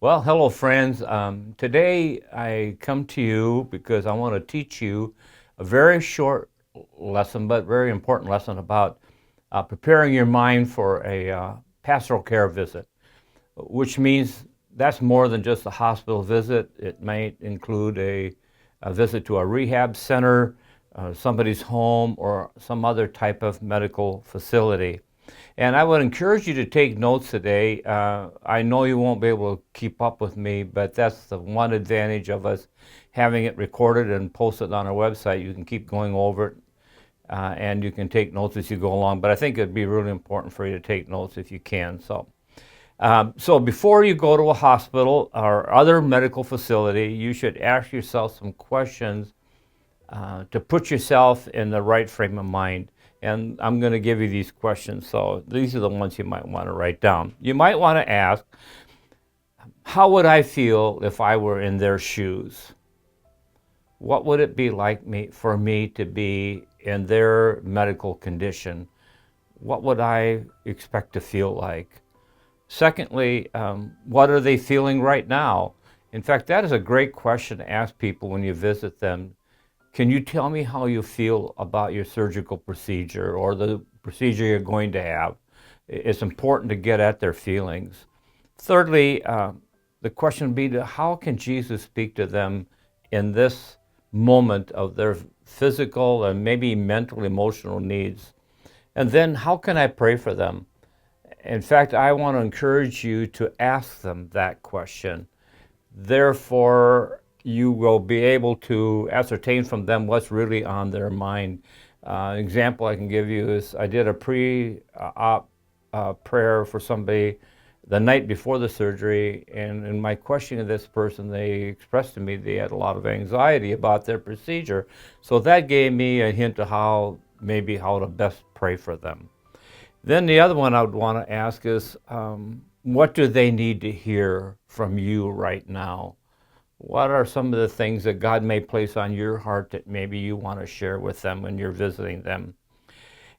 Well, hello, friends. Today I come to you because I want to teach you a very short lesson, but very important lesson about preparing your mind for a pastoral care visit, which means that's more than just a hospital visit. It might include a visit to a rehab center, somebody's home, or some other type of medical facility. And I would encourage you to take notes today. I know you won't be able to keep up with me, but that's the one advantage of us having it recorded and posted on our website. You can keep going over it and you can take notes as you go along. But I think it'd be really important for you to take notes if you can. So before you go to a hospital or other medical facility, you should ask yourself some questions to put yourself in the right frame of mind. And I'm going to give you these questions. So these are the ones you might want to write down. You might want to ask, how would I feel if I were in their shoes? What would it be like for me to be in their medical condition? What would I expect to feel like? Secondly, what are they feeling right now? In fact, that is a great question to ask people when you visit them. Can you tell me how you feel about your surgical procedure or the procedure you're going to have? It's important to get at their feelings. Thirdly, the question would be how can Jesus speak to them in this moment of their physical and maybe mental, emotional needs? And then how can I pray for them? In fact, I want to encourage you to ask them that question. Therefore, you will be able to ascertain from them what's really on their mind. Example I can give you is I did a pre-op prayer for somebody the night before the surgery, and in my questioning of this person, they expressed to me they had a lot of anxiety about their procedure. So that gave me a hint of how to best pray for them. Then the other one I would want to ask is, what do they need to hear from you right now? What are some of the things that God may place on your heart that maybe you want to share with them when you're visiting them?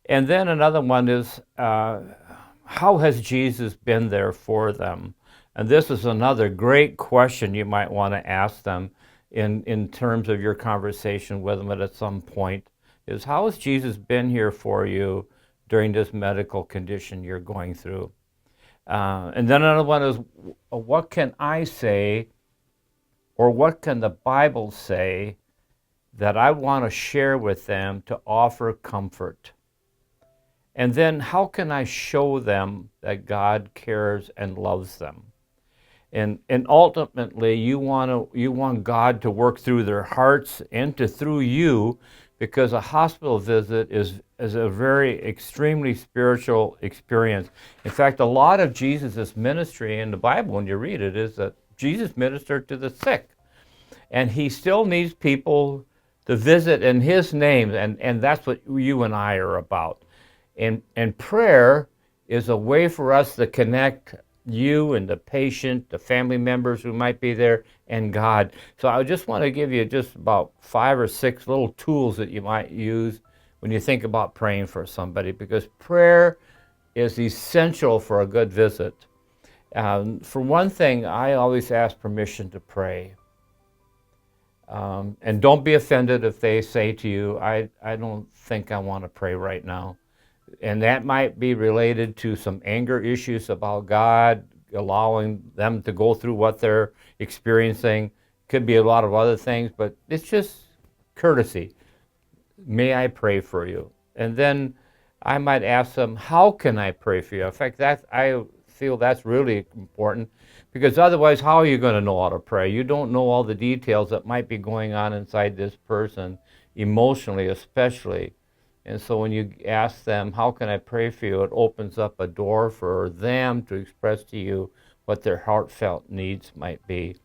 And then another one is, how has Jesus been there for them? And this is another great question you might want to ask them in terms of your conversation with them at some point, is how has Jesus been here for you during this medical condition you're going through? And then another one is, what can I say, or what can the Bible say that I want to share with them to offer comfort? And then how can I show them that God cares and loves them? And ultimately, you want God to work through their hearts and through you, because a hospital visit is a very extremely spiritual experience. In fact, a lot of Jesus' ministry in the Bible, when you read it, is that Jesus ministered to the sick. And he still needs people to visit in his name, and that's what you and I are about. And prayer is a way for us to connect you and the patient, the family members who might be there, and God. So I just want to give you just about 5 or 6 little tools that you might use when you think about praying for somebody, because prayer is essential for a good visit. For one thing, I always ask permission to pray. And don't be offended if they say to you, I don't think I want to pray right now. And that might be related to some anger issues about God allowing them to go through what they're experiencing. Could be a lot of other things, but it's just courtesy. May I pray for you? And then I might ask them, how can I pray for you? In fact, I feel that's really important, because otherwise, how are you going to know how to pray? You don't know all the details that might be going on inside this person, emotionally especially. And so when you ask them, how can I pray for you, it opens up a door for them to express to you what their heartfelt needs might be.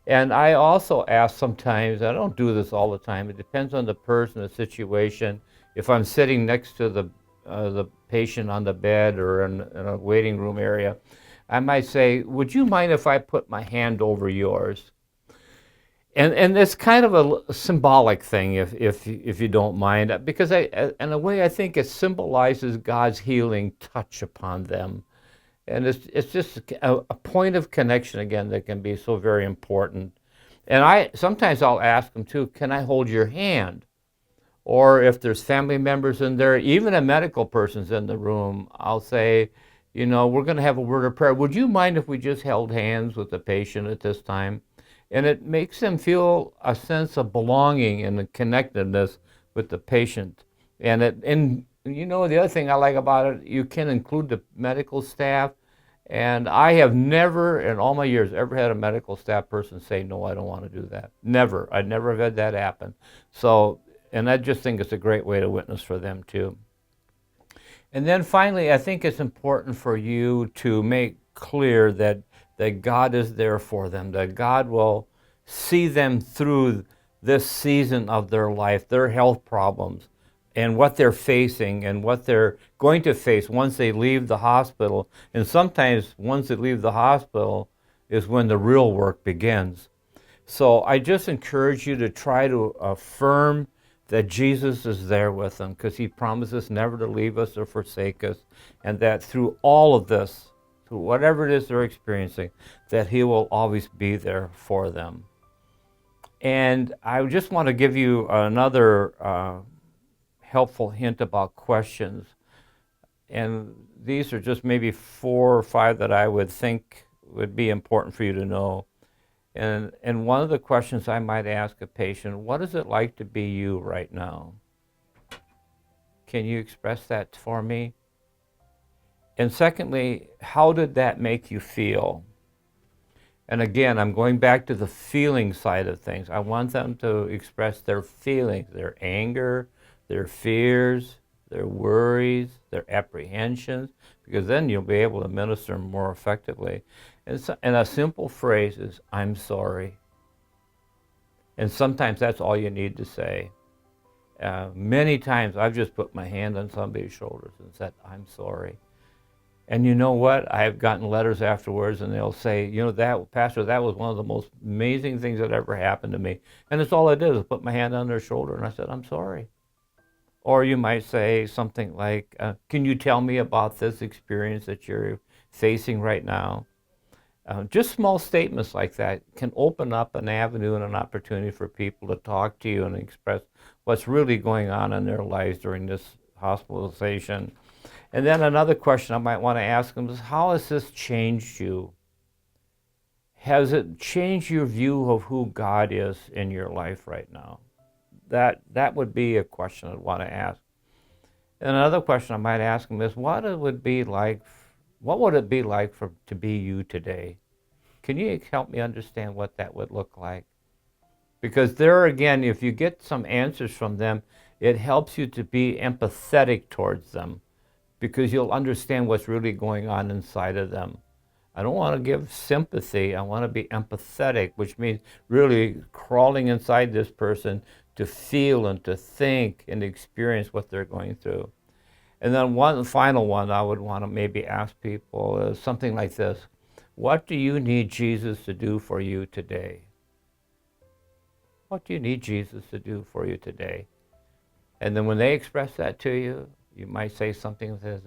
And I also ask sometimes, I don't do this all the time, it depends on the person, the situation. If I'm sitting next to the patient on the bed or in a waiting room area, I might say, would you mind if I put my hand over yours? And it's kind of a symbolic thing, if you don't mind, because in a way I think it symbolizes God's healing touch upon them. And it's just a point of connection again that can be so very important. And sometimes I'll ask them too, can I hold your hand? Or if there's family members in there, even a medical person's in the room, I'll say, we're going to have a word of prayer. Would you mind if we just held hands with the patient at this time? And it makes them feel a sense of belonging and a connectedness with the patient. And the other thing I like about it, you can include the medical staff. And I have never, in all my years, ever had a medical staff person say, no, I don't want to do that. Never. I never have had that happen. So, and I just think it's a great way to witness for them too. And then finally, I think it's important for you to make clear that God is there for them, that God will see them through this season of their life, their health problems, and what they're facing and what they're going to face once they leave the hospital. And sometimes once they leave the hospital is when the real work begins. So I just encourage you to try to affirm that Jesus is there with them, because he promises never to leave us or forsake us, and that through all of this, through whatever it is they're experiencing, that he will always be there for them. And I just want to give you another helpful hint about questions. And these are just maybe 4 or 5 that I would think would be important for you to know. And one of the questions I might ask a patient, what is it like to be you right now? Can you express that for me? And secondly, how did that make you feel? And again, I'm going back to the feeling side of things. I want them to express their feelings, their anger, their fears, their worries, their apprehensions, because then you'll be able to minister more effectively. And a simple phrase is, I'm sorry. And sometimes that's all you need to say. Many times I've just put my hand on somebody's shoulders and said, I'm sorry. And you know what? I've gotten letters afterwards and they'll say, Pastor, that was one of the most amazing things that ever happened to me. And it's all I did is put my hand on their shoulder and I said, I'm sorry. Or you might say something like, can you tell me about this experience that you're facing right now? Just small statements like that can open up an avenue and an opportunity for people to talk to you and express what's really going on in their lives during this hospitalization. And then another question I might want to ask them is, how has this changed you? Has it changed your view of who God is in your life right now? That would be a question I'd want to ask. And another question I might ask them is, what would it be like to be you today? Can you help me understand what that would look like? Because there again, if you get some answers from them, it helps you to be empathetic towards them, because you'll understand what's really going on inside of them. I don't want to give sympathy. I want to be empathetic, which means really crawling inside this person to feel and to think and experience what they're going through. And then one final one I would want to maybe ask people is something like this. What do you need Jesus to do for you today? What do you need Jesus to do for you today? And then when they express that to you, you might say something that says,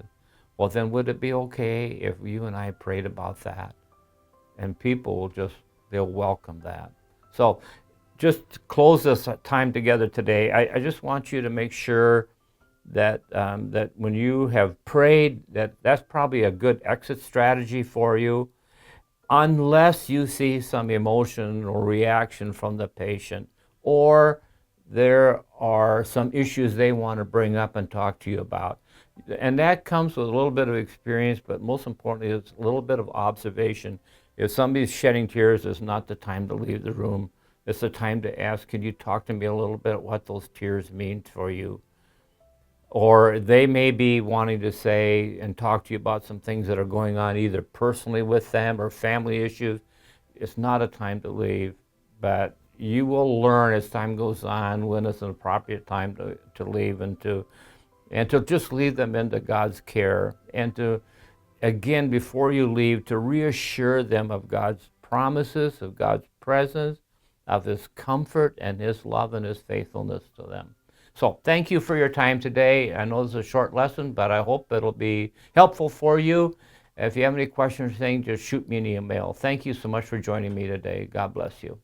well, then would it be okay if you and I prayed about that? And people will they'll welcome that. So just to close this time together today, I just want you to make sure that that when you have prayed, that's probably a good exit strategy for you, unless you see some emotion or reaction from the patient, or there are some issues they want to bring up and talk to you about. And that comes with a little bit of experience, but most importantly, it's a little bit of observation. If somebody's shedding tears, it's not the time to leave the room. It's the time to ask, can you talk to me a little bit what those tears mean for you? Or they may be wanting to say and talk to you about some things that are going on either personally with them or family issues. It's not a time to leave, but you will learn as time goes on when it's an appropriate time to leave and to just leave them into God's care, and to, again, before you leave, to reassure them of God's promises, of God's presence, of His comfort and His love and His faithfulness to them. So thank you for your time today. I know this is a short lesson, but I hope it'll be helpful for you. If you have any questions or things, just shoot me an email. Thank you so much for joining me today. God bless you.